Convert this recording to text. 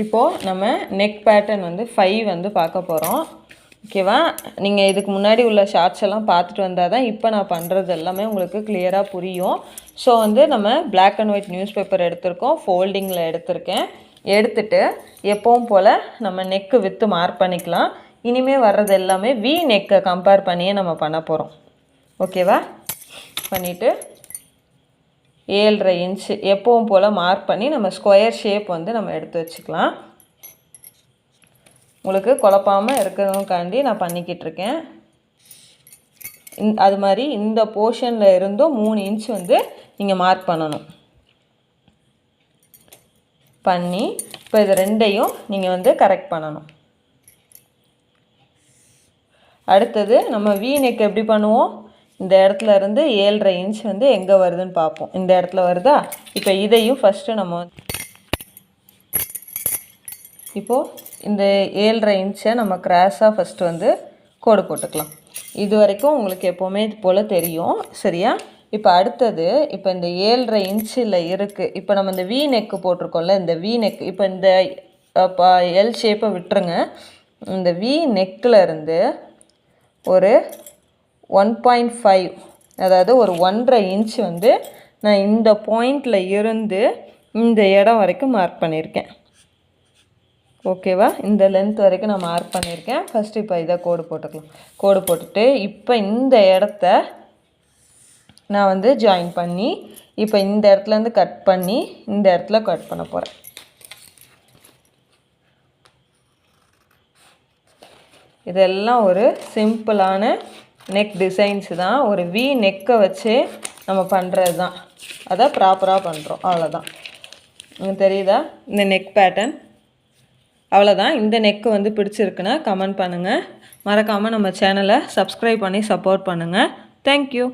இப்போது நம்ம neck pattern வந்து 5 வந்து பார்க்க போகிறோம். ஓகேவா? நீங்கள் இதுக்கு முன்னாடி உள்ள ஷார்ட்ஸ் எல்லாம் பார்த்துட்டு வந்தால் தான் இப்போ நான் பண்ணுறது எல்லாமே உங்களுக்கு கிளியராக புரியும். ஸோ வந்து நம்ம black and white newspaper எடுத்திருக்கோம், ஃபோல்டிங்கில் எடுத்திருக்கேன். எடுத்துகிட்டு எப்பவும் போல் நம்ம நெக்கு வித்து மார்க் பண்ணிக்கலாம். இனிமேல் வர்றது எல்லாமே வி நெக்கை கம்பேர் பண்ணியே நம்ம பண்ண போகிறோம். ஓகேவா? பண்ணிவிட்டு 7.5 இன்ச்சு எப்பவும் போல் மார்க் பண்ணி நம்ம ஸ்கொயர் ஷேப் வந்து நம்ம எடுத்து வச்சுக்கலாம். உங்களுக்கு குழப்பாமல் இருக்கிறதுக்காண்டி நான் பண்ணிக்கிட்டு இருக்கேன். அது மாதிரி இந்த போர்ஷனில் இருந்தும் 3 இன்ச் வந்து நீங்கள் மார்க் பண்ணணும். பண்ணி இப்போ இது ரெண்டையும் நீங்கள் வந்து கரெக்ட் பண்ணணும். அடுத்தது நம்ம வி நெக் எப்படி பண்ணுவோம்? இந்த இடத்துல இருந்து 7.5 இன்ச் வந்து எங்கே வருதுன்னு பார்ப்போம். இந்த இடத்துல வருதா? இப்போ இதையும் ஃபஸ்ட்டு நம்ம இப்போது இந்த 7.5 இன்ச்சை நம்ம கிராஸாக ஃபஸ்ட்டு வந்து கோடு போட்டுக்கலாம். இது வரைக்கும் உங்களுக்கு எப்போவுமே இது போல் தெரியும். சரியா? இப்போ அடுத்தது இப்போ இந்த 7.5 இன்ச்சில் இருக்குது. இப்போ நம்ம இந்த வி நெக்கு போட்டிருக்கோம்ல, இந்த வி நெக் இப்போ இந்த எல் ஷேப்பை விட்டுருங்க. இந்த வி நெக்கில் இருந்து ஒரு 1.5 அதாவது ஒரு 1.5 இன்ச் வந்து நான் இந்த பாயிண்டில் இருந்து இந்த இடம் வரைக்கும் மார்க் பண்ணியிருக்கேன். ஓகேவா? இந்த லென்த் வரைக்கும் நான் மார்க் பண்ணியிருக்கேன். ஃபஸ்ட்டு இப்போ இதை கோடு போட்டுக்கலாம். கோடு போட்டுட்டு இப்போ இந்த இடத்த நான் வந்து ஜாயின் பண்ணி இப்போ இந்த இடத்துலேருந்து கட் பண்ணி இந்த இடத்துல கட் பண்ண போகிறேன். இதெல்லாம் ஒரு சிம்பிளான நெக் டிசைன்ஸ் தான். ஒரு வி நெக்கை வச்சு நம்ம பண்ணுறது தான். அதை ப்ராப்பராக பண்ணுறோம், அவ்வளோதான். உங்களுக்கு தெரியுதா இந்த நெக் பேட்டர்ன்? அவ்வளோதான். இந்த நெக்கு வந்து பிடிச்சிருக்குன்னா கமெண்ட் பண்ணுங்கள். மறக்காமல் நம்ம சேனலை சப்ஸ்கிரைப் பண்ணி சப்போர்ட் பண்ணுங்கள். தேங்க்யூ.